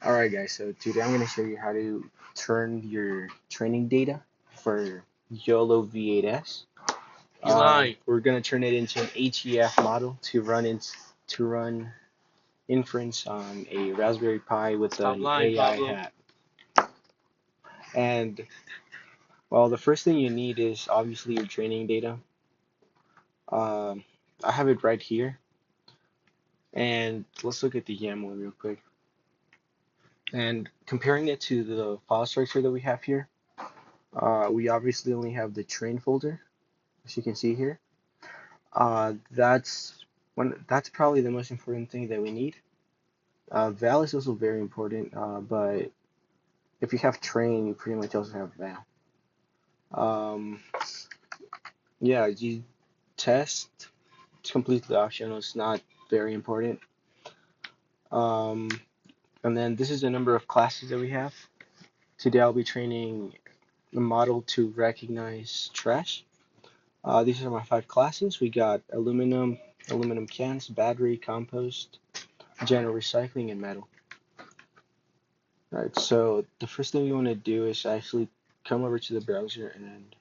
Alright guys, so today I'm going to show you how to turn your training data for YOLO V8S. You lying. We're going to turn it into an HEF model to run inference on a Raspberry Pi with Stop an lying, AI Pablo. hat. And well, the first thing you need is obviously your training data. Um, I have it right here, and let's look at the YAML real quick. And comparing it to the file structure that we have here, we obviously only have the train folder, as you can see here. That's probably the most important thing that we need. Val is also very important, but if you have train, you pretty much also have val. Um, yeah, you test. It's completely optional. It's not very important. Um, and then this is the number of classes that we have. Today I'll be training the model to recognize trash. These are my 5 classes. We got aluminum cans, battery, compost, general recycling, and metal. Alright, so the first thing we want to do is actually come over to the browser and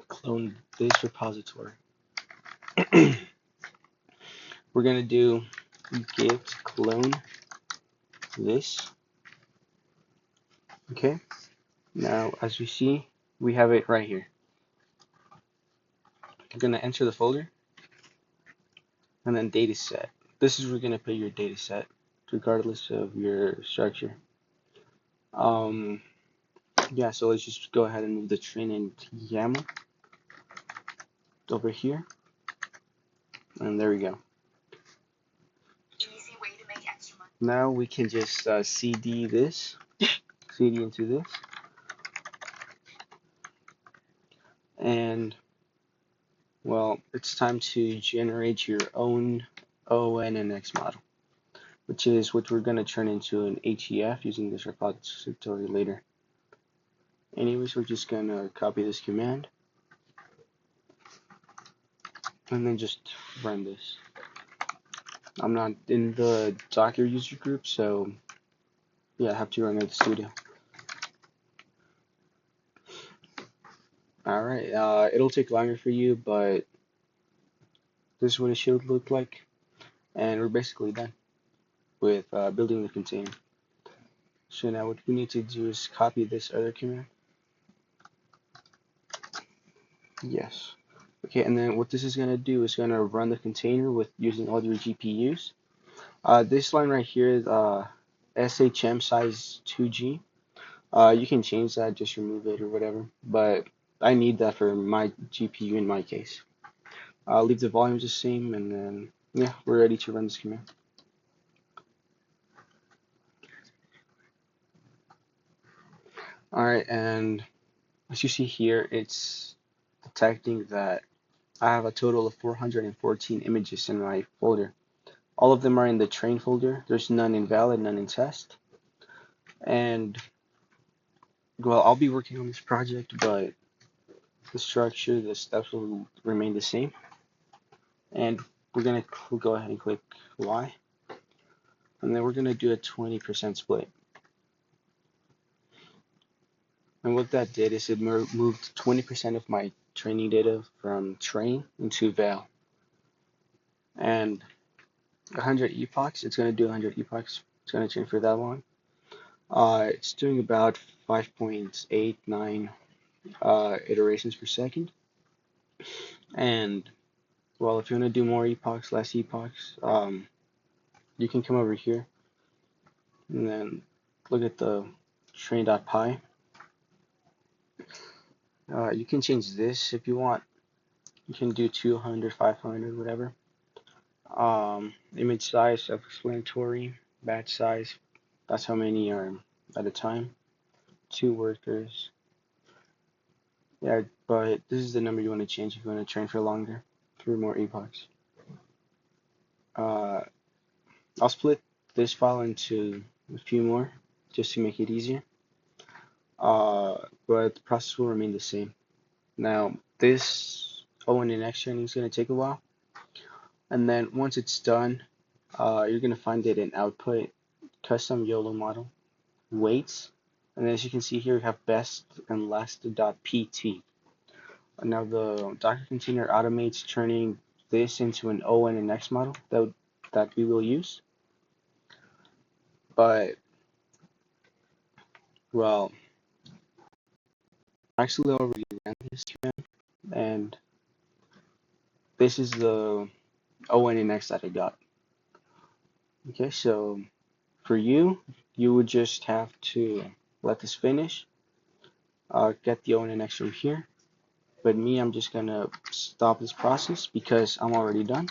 clone this repository. We're going to do git clone this. Okay, now as we see, we have it right here. You're going to enter the folder and then data set. This is where you're going to put your data set, regardless of your structure. Yeah, so let's just go ahead and move the train into YAML over here, and there we go. Now we can just CD into this, and well, it's time to generate your own ONNX model, which is what we're going to turn into an HEF using this repository later. Anyways, we're just going to copy this command and then just run this. I'm not in the Docker user group, so yeah, I have to run it at the studio. Alright, it'll take longer for you, but this is what it should look like. And we're basically done with building the container. So now what we need to do is copy this other command. Yes. Okay, and then what this is going to do is going to run the container with using all your GPUs. This line right here is SHM size 2G. You can change that, just remove it or whatever, but I need that for my GPU in my case. I'll leave the volumes the same, and then yeah, we're ready to run this command. Alright, and as you see here, it's detecting that I have a total of 414 images in my folder. All of them are in the train folder. There's none invalid, none in test. And well, I'll be working on this project, but the structure, the steps will remain the same. And we're gonna go ahead and click Y, and then we're gonna do a 20% split. And what that did is it moved 20% of my training data from train into val. And 100 epochs, it's gonna do 100 epochs. It's gonna chain for that long. It's doing about 5.89 iterations per second. And well, if you want to do more epochs, less epochs, you can come over here and then look at the train.py. You can change this if you want. You can do 200, 500, whatever. Image size, self-explanatory. Batch size, that's how many are at a time. 2 workers. Yeah, but this is the number you want to change if you want to train for longer, 3 more epochs. I'll split this file into a few more just to make it easier. But the process will remain the same. Now, this ONNX training is going to take a while, and then once it's done, you're going to find it in output. custom YOLO model, weights, and as you can see here, we have best and last.pt. Now the Docker container automates turning this into an ONNX model that we will use. But, well, I actually already ran this command, and this is the ONNX that I got. Okay, so for you would just have to let this finish, get the ONNX from here. But me, I'm just gonna stop this process because I'm already done.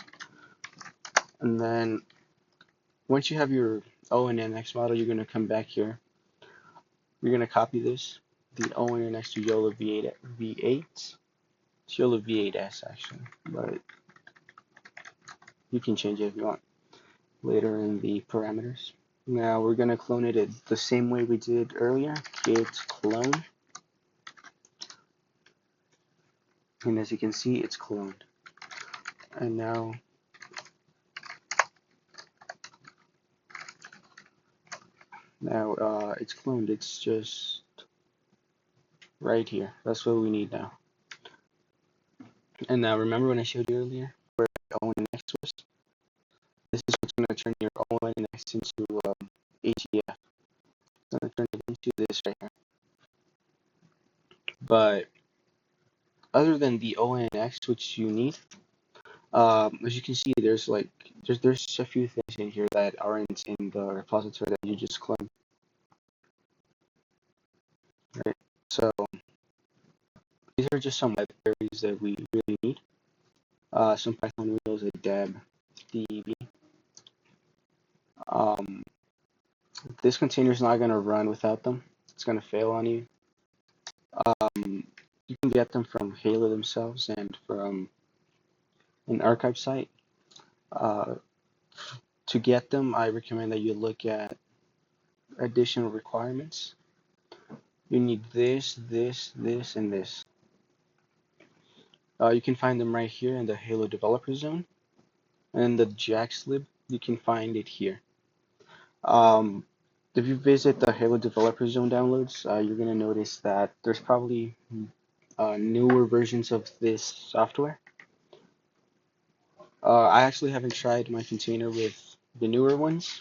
And then once you have your ONNX model, you're gonna come back here. You're gonna copy this, the ONNX to YOLO V8. It's YOLO V8S actually, but you can change it if you want later in the parameters. Now we're gonna clone it the same way we did earlier. Git clone, and as you can see, it's cloned. And now it's cloned. It's just right here. That's what we need now. And now remember when I showed you earlier where ONNX was? This is what's going to turn your ONNX into HEF. It's going to turn it into this right here. But other than the ONNX, which you need, as you can see, there's a few things in here that aren't in the repository that you just cloned. Right. So these are just some libraries that we really need. Some Python windows, a deb, dev. This container is not going to run without them. It's going to fail on you. You can get them from Halo themselves and from an archive site. To get them, I recommend that you look at additional requirements. You need this, this, this, and this. You can find them right here in the Halo developer zone. And the jaxlib, you can find it here. If you visit the Halo developer zone downloads, you're going to notice that there's probably newer versions of this software. I actually haven't tried my container with the newer ones.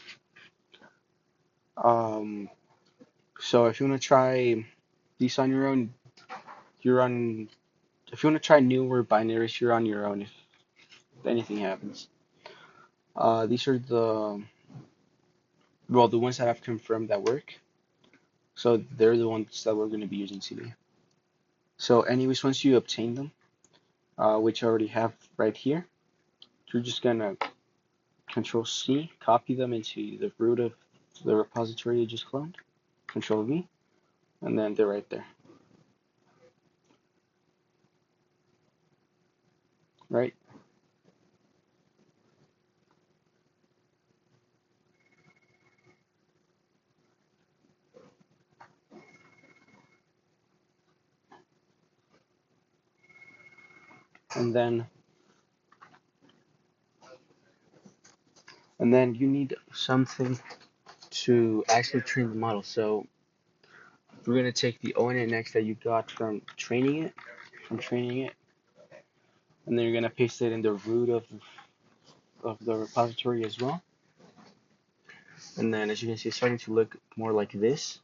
So if you want to try these on your own, if you want to try newer binaries, you're on your own if anything happens. These are the ones that I've confirmed that work. So they're the ones that we're going to be using today. So anyways, once you obtain them, which I already have right here, you're just going to Control C, copy them into the root of the repository you just cloned, Control V, and then they're right there. Right? And then you need something to actually train the model. So we're going to take the ONNX that you got from training it, and then you're going to paste it in the root of the repository as well. And then as you can see, it's starting to look more like this.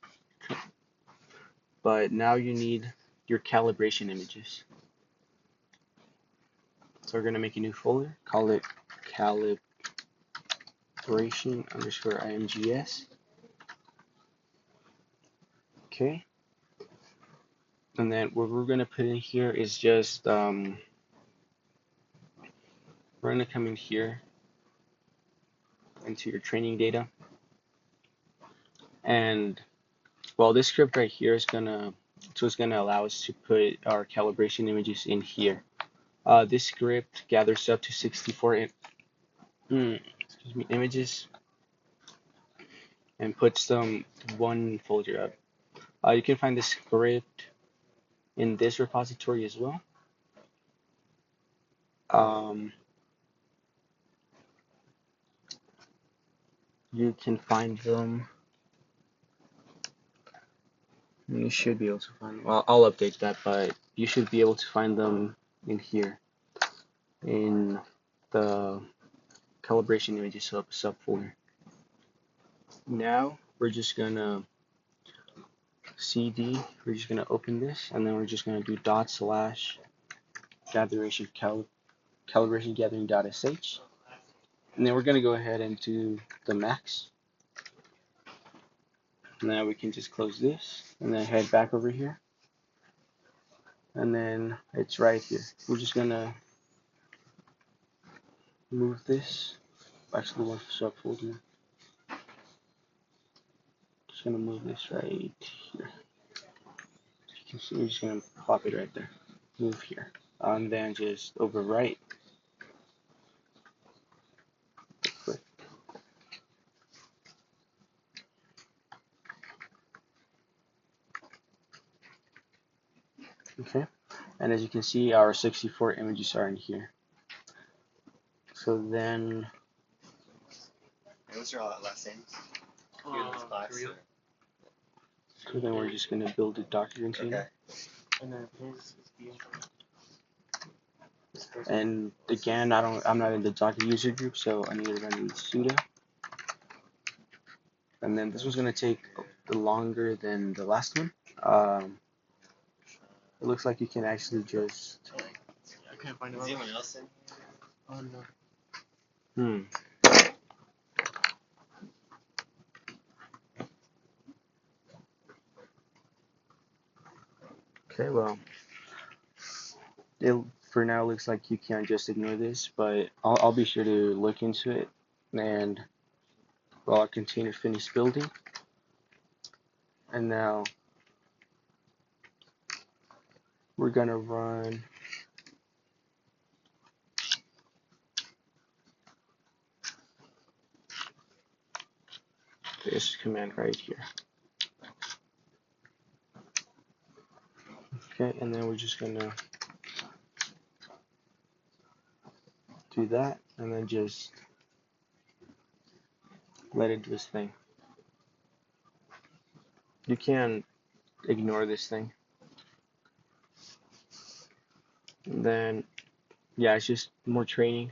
But now you need your calibration images. So we're going to make a new folder, call it calibration_imgs. Okay. And then what we're going to put in here is just, we're going to come in here into your training data. And well, this script right here is gonna allow us to put our calibration images in here. This script gathers up to 64 images and puts them one folder up. You can find this script in this repository as well. you can find them. You should be able to find them. Well, I'll update that, but you should be able to find them in here in the calibration images subfolder. Now we're just gonna cd. We're just gonna open this, and then we're just gonna do / calibration gathering.sh, and then we're gonna go ahead and do the max. Now we can just close this and then head back over here, and then it's right here. We're just gonna move this back to the one subfolder. Just gonna move this right here. You can see we're just gonna pop it right there. Move here, and then just overwrite. Okay, and as you can see, our 64 images are in here. So then, what's your last name? So then we're just gonna build a Docker container. Okay. And then his is And again, I'm not in the Docker user group, so I need to run sudo. And then this one's gonna take longer than the last one. It looks like you can actually just. I can't find it. Is anyone else in? Oh no. Okay, well, it for now looks like you can't just ignore this, but I'll be sure to look into it, and well, our container finished building, and now we're gonna run this command right here. Okay, and then we're just gonna do that, and then just let it do its thing. You can ignore this thing. And then, yeah, it's just more training.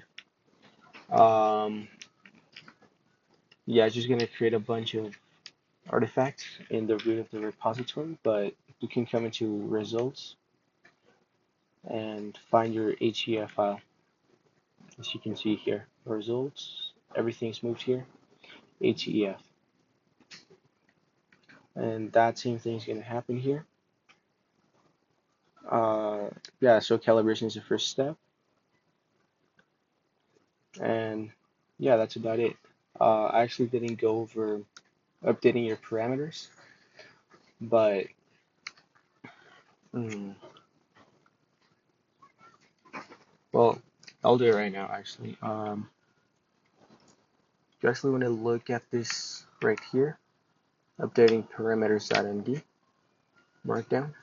Yeah, it's just gonna create a bunch of artifacts in the root of the repository, but you can come into results and find your HEF file. As you can see here, results, everything's moved here, HEF. And that same thing is gonna happen here. Yeah, so calibration is the first step. And yeah, that's about it. I actually didn't go over updating your parameters, but well, I'll do it right now actually. You actually want to look at this right here, updating parameters.md markdown.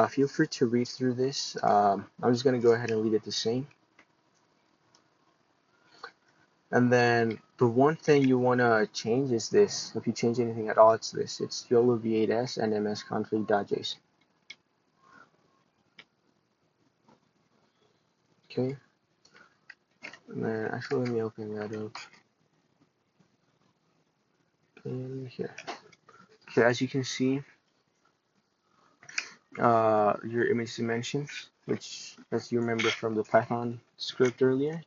Feel free to read through this. I'm just going to go ahead and leave it the same. And then the one thing you want to change is this. If you change anything at all, it's this. It's YOLO v8s and msconfig.json. Okay. And then actually, let me open that up in here. Okay, as you can see, your image dimensions, which, as you remember from the Python script earlier,